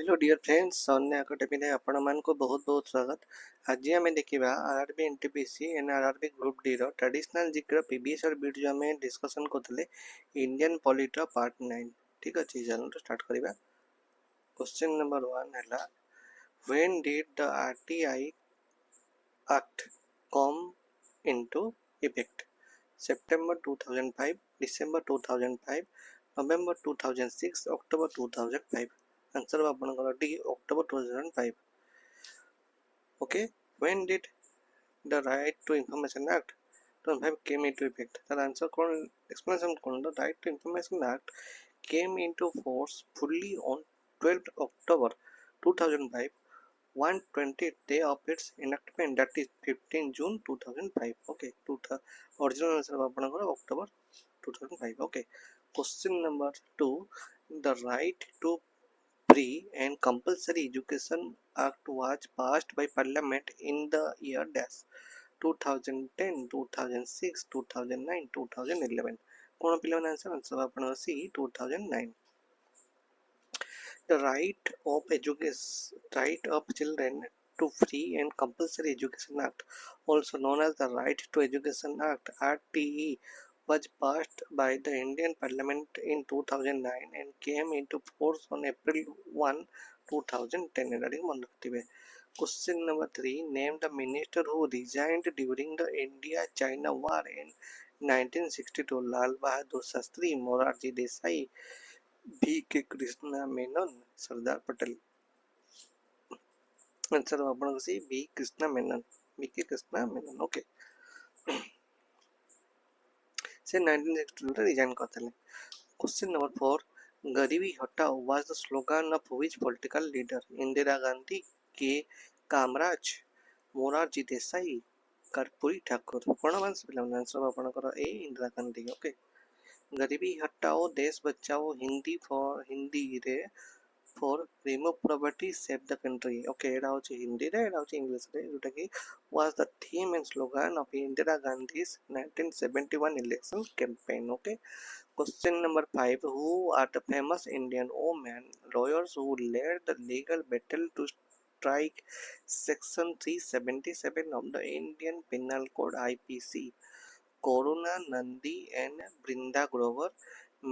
Hello dear friends, सौन्य academy रे आपण मान को बहुत बहुत स्वागत। आज आम देखा RRB NTPC and RRB group D रो ट्रेडिशनल जिक्र पीबीएस और बीट जो आम डिस्कशन करते इंडियन पॉलिटी पार्ट 9। ठीक अच्छे, चलो स्टार्ट करवा। क्वेश्चन नंबर 1 है, when did the RTI act come into effect? September 2005, December 2005, November 2006, October 2005। Answer आपनकर D October 2005। okay, when did the right to information act 2005 came into effect? The answer कौन explanation कौन? The right to information act came into force fully on 12th October 2005, 120th day of its enactment, that is 15 June 2005। okay, original answer आपनकर October 2005। okay, question number 2, the right to Free and Compulsory Education Act was passed by Parliament in the year dash 2010, 2006, 2009, 2011। कौन पिलावन answer option C 2009। The right of children to free and compulsory education act, also known as the Right to Education Act (RTE), was passed by the Indian Parliament in 2009 and came into force on April 1, 2010। Question number 3, name the minister who resigned during the India-China War in 1962. Lal Bahadur Shastri, Morarji Desai, B.K. Krishna Menon, Sardar Patel। Answer option C B Krishna Menon, B K. Krishna Menon. Okay, से 1962 रे resign करथले। Question number 4, गरीबी हटाओ was the slogan of which political leader? Indira Gandhi, के कामराज, मोरारजी देसाई, कर्पूरी ठाकुर। कोन answer पिला answer आपन कर ए Indira Gandhi. Okay, गरीबी हटाओ देश बचाओ हिंदी रे for remove poverty save the country। okay, एटा होची हिंदी रे, एटा होची इंग्लिश रे, जोटा कि was the theme and slogan of Indira Gandhi's 1971 election campaign। okay, question number 5, who are the famous Indian women lawyers who led the legal battle to strike section 377 of the Indian Penal Code (IPC)? Corona Nandi and Brinda Grover,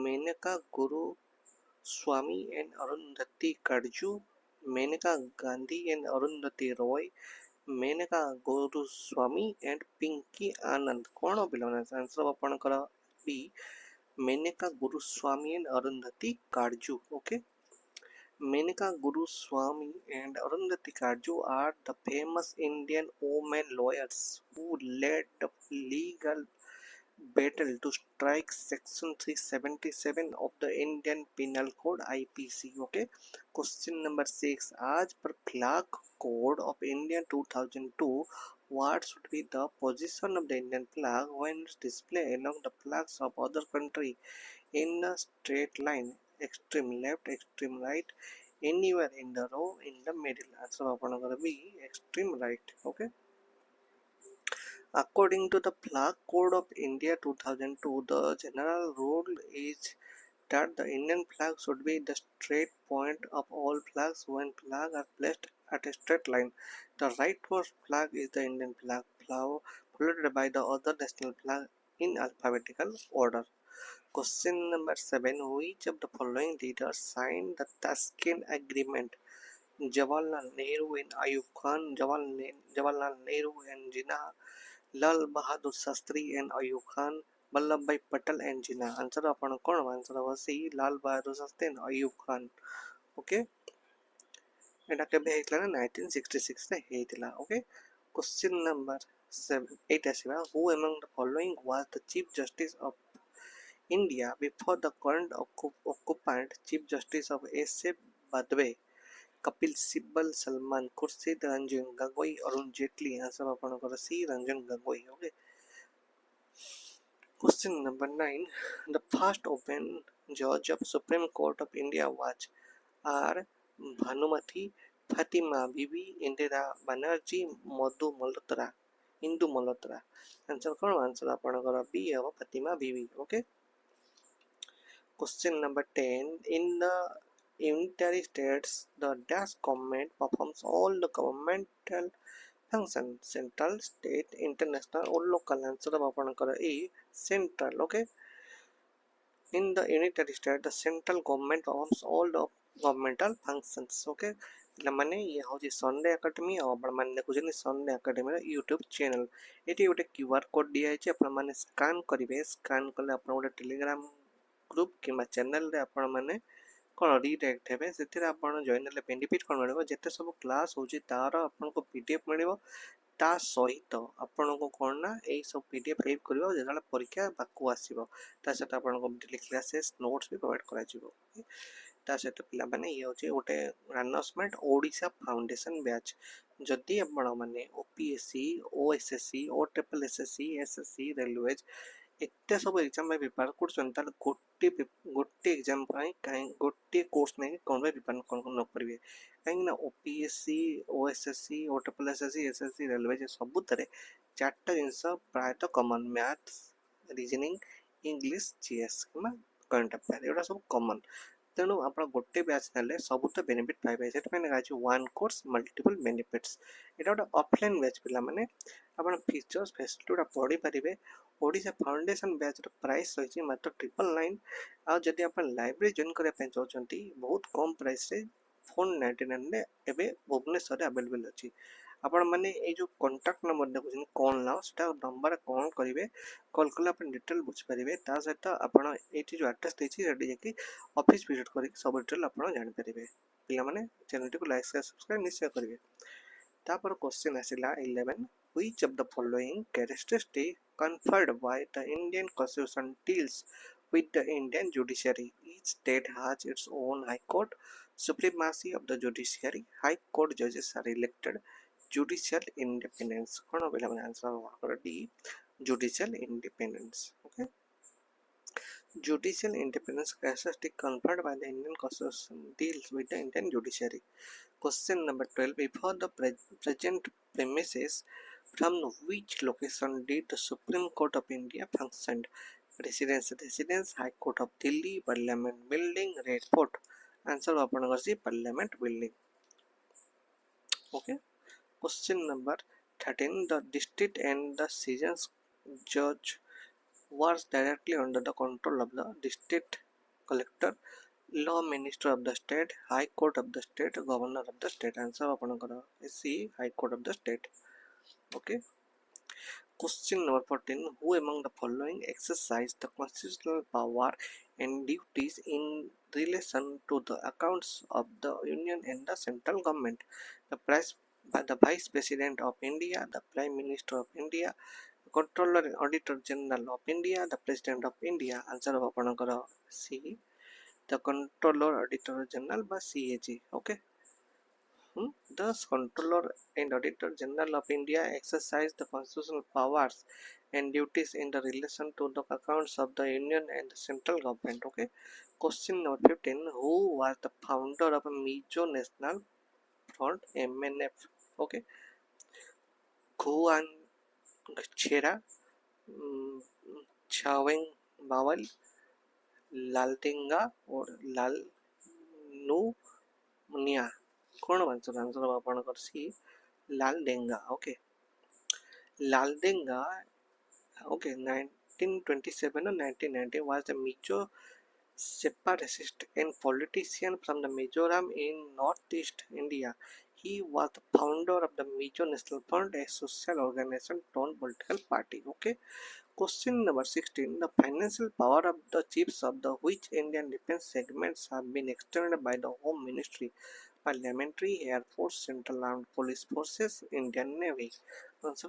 Menaka Guru Swami and Arundhati Kadju, Menaka Gandhi and Arundhati Roy, Menaka Guruswamy and Pinky Anand। कौन हो पिलाना answer अपन करा बी Menaka Guruswamy and Arundhati Kadju। okay, Menaka Guruswamy and Arundhati Kadju are the famous Indian women lawyers who led the legal battle to strike section 377 of the Indian Penal Code (IPC). okay, question number 6, as per flag code of India 2002, what should be the position of the Indian flag when displayed along the flags of other country in a straight line, extreme left, extreme right, anywhere in the row, in the middle? Answer आपन कर B extreme right। okay, according to the Flag Code of India 2002, the general rule is that the Indian flag should be the straight point of all flags when flags are placed at a straight line. The rightmost flag is the Indian flag, followed by the other national flag in alphabetical order. Question number 7, which of the following leaders signed the Tashkent Agreement? Jawaharlal Nehru and Ayub Khan, Jawaharlal Nehru and Jinnah, Lal Bahadur Shastri and Ayub Khan, Vallabhbhai Patel and Jinnah। Answer आपण कोण answer हवा C Lal Bahadur Shastri and Ayub Khan। Okay, एटा केबे हेतला ना 1966 रे हेतला। Okay, question number 8 आसीबा, who among the following was the chief justice of India before the current occupant? Chief justice of S.A. Badwe, Kapil Sibal, Salman Khurshid, Ranjan Gogoi, Arun Jaitley. Answer अपन कर C Ranjan Gogoi. Okay, question number 9, the first woman judge of Supreme Court of India was R. Bhanumati, Fatima Bibi, Indira Banerjee, Indu Malhotra। Answer कौन answer अपन कर B है Fathima Beevi. Okay, question number 10, in the unitary states, the dash government performs all the governmental functions, central, state, international or local. Answer ଆପଣଙ୍କର A central. Okay, in the unitary state the central government performs all the governmental functions. Okay, ପିଲାମାନେ ଇଏ ହେଉଛି Sunday academy ଆଉ ଆପଣମାନେ ଦେଖୁଛନ୍ତି Sunday ଏକାଡେମୀର YouTube channel. ଏଠି ଗୋଟେ QR କୋଡ୍ ଦିଆଯାଇଛି, ଆପଣମାନେ ସ୍କାନ୍ କରିବେ। ସ୍କାନ୍ କଲେ ଆପଣ ଗୋଟେ ଟେଲିଗ୍ରାମ ଗ୍ରୁପ୍ କିମ୍ବା ଚ୍ୟାନେଲ୍ରେ ଆପଣମାନେ କ'ଣ ରିଡାଇରେକ୍ଟ ହେବେ। ସେଥିରେ ଆପଣ ଜଏନ୍ ହେଲେ ବେନିଫିଟ୍ କ'ଣ ମିଳିବ, ଯେତେ ସବୁ କ୍ଲାସ୍ ହେଉଛି ତାର ଆପଣଙ୍କୁ PDF ମିଳିବ। ତା ସହିତ ଆପଣଙ୍କୁ କ'ଣ ନା ଏଇ ସବୁ PDF ସେଭ୍ କରିବ, ଯେତେବେଳେ ପରୀକ୍ଷା ପାଖକୁ ଆସିବ ତା ସହିତ ଆପଣଙ୍କୁ ଡେଲି କ୍ଲାସେସ୍ ନୋଟ୍ସ ବି ପ୍ରୋଭାଇଡ଼ କରାଯିବ। ତା ସହିତ ପିଲାମାନେ ଇଏ ହେଉଛି ଗୋଟେ ଆନାଉନ୍ସମେଣ୍ଟ ଓଡ଼ିଶା ଫାଉଣ୍ଡେସନ୍ ବ୍ୟାଚ୍। ଯଦି ଆପଣମାନେ OPSC, OSSC, OSSC, SSC, railways ଏତେ ସବୁ ଏକ୍ଜାମ୍ ପାଇଁ ପ୍ରିପେୟାର କରୁଛନ୍ତି, ତାହେଲେ ଗୋଟେ ଏକ୍ଜାମ୍ ପାଇଁ ଗୋଟିଏ କୋର୍ସ ନେଇକି କ'ଣ ପାଇଁ ପ୍ରିପେୟାର ନ କରିବେ? କାହିଁକିନା OPSC, OSSC, OSSC, SSC, railways ସବୁଥିରେ ଚାରିଟା ଜିନିଷ ପ୍ରାୟତଃ common: math, reasoning, English, GS କିମ୍ବା କରେଣ୍ଟ ଆଫେୟାର୍, ଏଗୁଡ଼ା ସବୁ କମନ୍। ତେଣୁ ଆପଣ ଗୋଟେ ବ୍ୟାଚ୍ ନେଲେ ସବୁ ତ ବେନିଫିଟ୍ ପାଇବେ। ସେଥିପାଇଁ ଲେଖା ଅଛି ୱାନ୍ କୋର୍ସ ମଲ୍ଟିପୁଲ୍ ବେନିଫିଟ୍ସ। ଏଇଟା ଗୋଟେ ଅଫଲାଇନ୍ ବ୍ୟାଚ୍ ପିଲାମାନେ, ଆପଣ ଫିଚର୍ସ ଫେସିଲିଟି ଗୁଡ଼ା ପଢ଼ିପାରିବେ। ଓଡ଼ିଶା ଫାଉଣ୍ଡେସନ୍ ବ୍ୟାଚ୍ର ପ୍ରାଇସ୍ ରହିଛି ମାତ୍ର 999। ଆଉ ଯଦି ଆପଣ ଲାଇବ୍ରେରୀ ଜଏନ୍ କରିବା ପାଇଁ ଚାହୁଁଛନ୍ତି, ବହୁତ କମ୍ ପ୍ରାଇସ୍ରେ 499ରେ ଏବେ ଭୁବନେଶ୍ୱରରେ ଆଭେଲେବଲ୍ ଅଛି। ଆପଣମାନେ ଏଇ ଯେଉଁ କଣ୍ଟାକ୍ଟ ନମ୍ବର ଦେଖୁଛନ୍ତି କଲ୍ ନାଓ, ସେଟା ନମ୍ବରରେ କଲ୍ କରିବେ। କଲ୍ କଲେ ଆପଣ ଡିଟେଲ୍ ବୁଝିପାରିବେ। ତା ସହିତ ଆପଣ ଏଇଠି ଯେଉଁ ଆଡ୍ରେସ୍ ଦେଇଛି ସେଠି ଯାଇକି ଅଫିସ୍ ଭିଜିଟ୍ କରିକି ସବୁ ଡିଟେଲ୍ ଆପଣ ଜାଣିପାରିବେ। ପିଲାମାନେ ଚ୍ୟାନେଲଟିକୁ ଲାଇକ୍ ସବସ୍କ୍ରାଇବ୍ ନିଶ୍ଚୟ କରିବେ। ତାପରେ କ୍ୱେଶ୍ଚିନ୍ ଆସିଲା 11, which of the following characteristics conferred by the Indian Constitution deals with the Indian judiciary? Each state has its own high court, supremacy of the judiciary, high court judges are elected, judicial independence. କ'ଣ ପିଲାମାନେ answer ଆମର D, judicial independence. Okay, judicial independence characteristic conferred by the Indian Constitution deals with the Indian judiciary. Question number 12. Before the present premises, from which location did the Supreme Court of India functioned? Residence, High Court of Delhi, Parliament Building, Red Fort. Answer ଆପଣଙ୍କର ଅଛି Parliament Building. Okay. Question number 13. The district and the sessions judge was directly under the control of the district collector, law minister of the state, high court of the state, governor of the state. Answer ଆପଣଙ୍କର C, high court of the state. Okay. Question number 14. Who among the following exercise the constitutional power and duties in relation to the accounts of the union and the central government? The vice president of India, the prime minister of India, controller and auditor general of India, the president of India. Answer ଆପଣଙ୍କର C, the controller auditor general by CAG. Okay. Thus, controller and auditor general of India exercise the constitutional powers and duties in the relation to the accounts of the union and the central government. Okay. Question number 15. Who was the founder of Mizo National Front, MNF? Okay. Guan Chera, Chaweng Bawal, Laltenga or Lalnunia. କ'ଣ answer ଆପଣଙ୍କର C, Laldenga. Okay, Laldenga. Okay, 1927 or 1990 was the Mizo separatist and politician from the Mizoram in northeast India. He was the founder of the Mizo National Front, a social organization turned political party. Okay. Question number 16. The financial power of the chiefs of the which Indian defense segments have been extended by the Home Ministry? Parliamentary, Air Force, Central Armed Police Forces, Indian Navy. Answer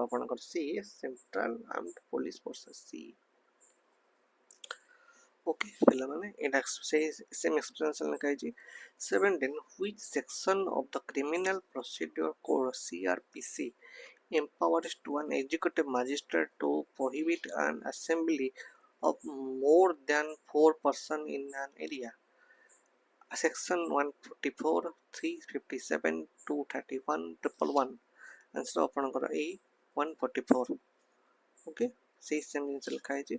ଆପଣଙ୍କର C, Central Armed Police Forces, C. Okay, ପିଲାମାନେ ଏଇଟା same explanation ଲେଖା ହେଇଛି। 17. Which section of the Criminal Procedure Code CRPC empowers to an executive magistrate to prohibit an assembly of more than 4 persons in an area? Section 144, 357, 231, 111. Answer ଆପଣଙ୍କର A, 144. Okay, ସେଇ same ଜିନିଷ ଲେଖା ହେଇଛି।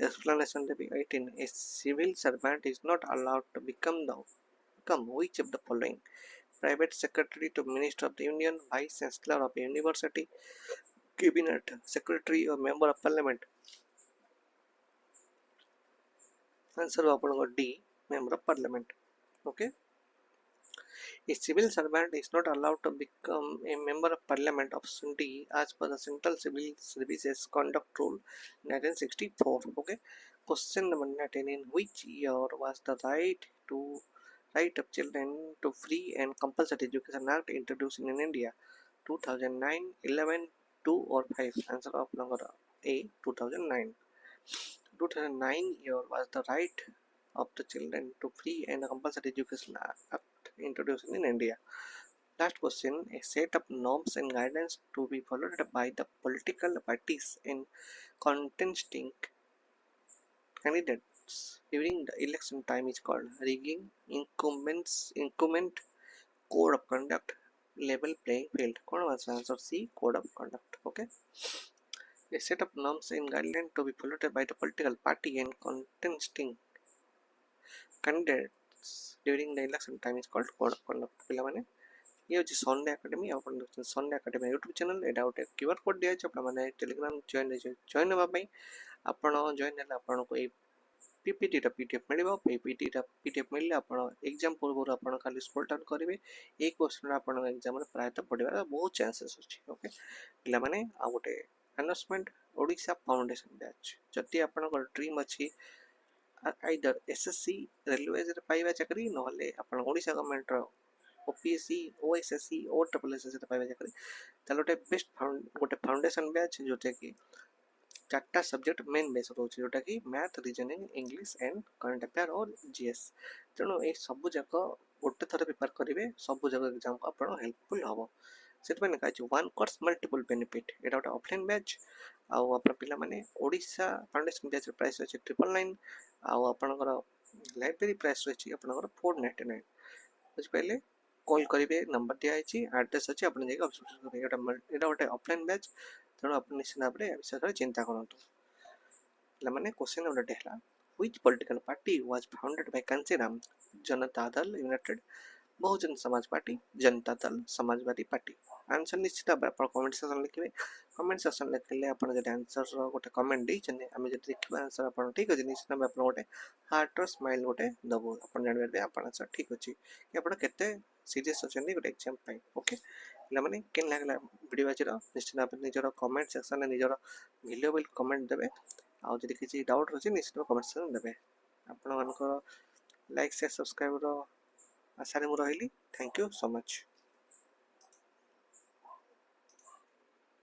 Explanation Devi 18. A civil servant is not allowed to become which of the following: private secretary to Minister of the Union, vice chancellor of a university, cabinet secretary or member of parliament. Answer आपको D, member of parliament. Okay. A civil servant is not allowed to become a member of parliament. Option D, as per the Central Civil Services Conduct Rule 1964. Okay. Question number 19. In which year was the right of children to free and compulsory education act introduced in India? 2009, 11, 2 or 5? Answer of number A, 2009. 2009 year was the right of the children to free and compulsory education act introduced in India. Last question. A set of norms and guidelines to be followed by the political parties in contesting candidates during the election time is called rigging, incumbent, code of conduct, level playing field. कौन was answer C, code of conduct. Okay. A set of norms and guidelines to be followed by the political party and contesting candidates during the election time is called code of conduct. ପିଲାମାନେ ये ହେଉଛି Sunday academy ଆପଣ ଦେଖୁଛନ୍ତି Sunday academy YouTube channel. ଏଇଟା ଗୋଟେ QR code ଦିଆଯାଇଛି ଆପଣମାନେ Telegram join ହେବା ପାଇଁ। ଆପଣ ଜଏନ୍ ହେଲେ ଆପଣଙ୍କୁ ଏଇ PPTର PDF ମିଳିବ। ଏଇ PDF ମିଳିଲେ ଆପଣ ଏକ୍ଜାମ୍ ପୂର୍ବରୁ ଆପଣ ଖାଲି ସ୍କ୍ରୋଲ୍ ଡାଉନ୍ କରିବେ। ଏଇ କ୍ୱେଶ୍ଚନ୍ରେ ଆପଣଙ୍କ ଏକ୍ଜାମ୍ରେ ପ୍ରାୟତଃ ପଡ଼ିବାର ବହୁତ ଚାନ୍ସେସ୍ ଅଛି। ଓକେ ପିଲାମାନେ ଆଉ ଗୋଟେ ଆନାଉନ୍ସମେଣ୍ଟ, ଓଡ଼ିଶା ଫାଉଣ୍ଡେସନ୍ ବ୍ୟାଚ୍। ଯଦି ଆପଣଙ୍କର ଡ୍ରିମ୍ ଅଛି ଆଇଦର SSC ରେଲୱେଜରେ ପାଇବା ଚାକିରି, ନହେଲେ ଆପଣ ଓଡ଼ିଶା ଗଭର୍ଣ୍ଣମେଣ୍ଟର OPSC, OSSC, OSSCରେ ପାଇବା ଚାକିରି, ତାହେଲେ ଗୋଟେ ଫାଉଣ୍ଡେସନ୍ ବ୍ୟାଚ୍ ଯେଉଁଟାକି 4ଟା ସବଜେକ୍ଟ ମେନ୍ ବେସ୍ ରହୁଛି, ଯେଉଁଟାକି math, reasoning, English and current affair O GS। ତେଣୁ ଏଇ ସବୁ ଯାକ ଗୋଟେ ଥର ପ୍ରିପେୟାର କରିବେ, ସବୁ ଯାକ ଏକ୍ଜାମ୍କୁ ଆପଣ ହେଲ୍ପଫୁଲ୍ ହେବ। ସେଥିପାଇଁ ଲେଖା ହେଇଛି ୱାନ୍ କୋର୍ସ ମଲ୍ଟିପୁଲ୍ ବେନିଫିଟ୍। ଏଇଟା ଗୋଟେ ଅଫଲାଇନ୍ ବ୍ୟାଚ୍। ଆଉ ଆପଣ ପିଲାମାନେ ଓଡ଼ିଶା ଫାଉଣ୍ଡେସନ୍ ବ୍ୟାଚ୍ର ପ୍ରାଇସ୍ ଅଛି 999। ଆଉ ଆପଣଙ୍କର ଲାଇବ୍ରେରୀ ପ୍ରାଇସ୍ ରହିଛି ଆପଣଙ୍କର 499। ବୁଝିପାରିଲେ? କଲ୍ କରିବେ, ନମ୍ବର ଦିଆହେଇଛି, ଆଡ୍ରେସ୍ ଅଛି, ଆପଣ ଯାଇକି ଅବଜର୍ଭେସନ୍ କରିବେ। ଏଇଟା ଗୋଟେ ଅଫଲାଇନ୍ ବ୍ୟାଚ୍, ତେଣୁ ଆପଣ ନିଶ୍ଚିତ ଭାବରେ ଏ ବିଷୟରେ ଚିନ୍ତା କରନ୍ତୁ। ପିଲାମାନେ କ୍ୱେଶ୍ଚନ୍ ଗୋଟେ ହେଲା, which political party was founded by Kanchiram? Janata Dal United, Bahujan Samaj party, Janata Dal, Samajwadi party. Answer निश्चित भाव आप कमेंट सेक्शन लिखे। कमेंट सेक्शन लिखले आप आंसर गोटे कमेंट देते आम जब देखा आंसर आप ठीक अच्छे, निश्चित भाव आप गोटे हार्टर स्माइल गोटे दबू, आप जानते आप आंसर ठीक अच्छे कि आप केते सीरीयस अच्छा गोटे एग्जाम। ओके पे केन लगे वीडियो आज निश्चित भाव निजर कमेंट सेक्शन में निजर वैल्यूएबल कमेंट देवे। आउ जब किसी डाउट अच्छे निश्चित कमेंट सेक्शन देवे। आपण लाइक शेयर सब्सक्राइब आशा रे रही। Thank you so much.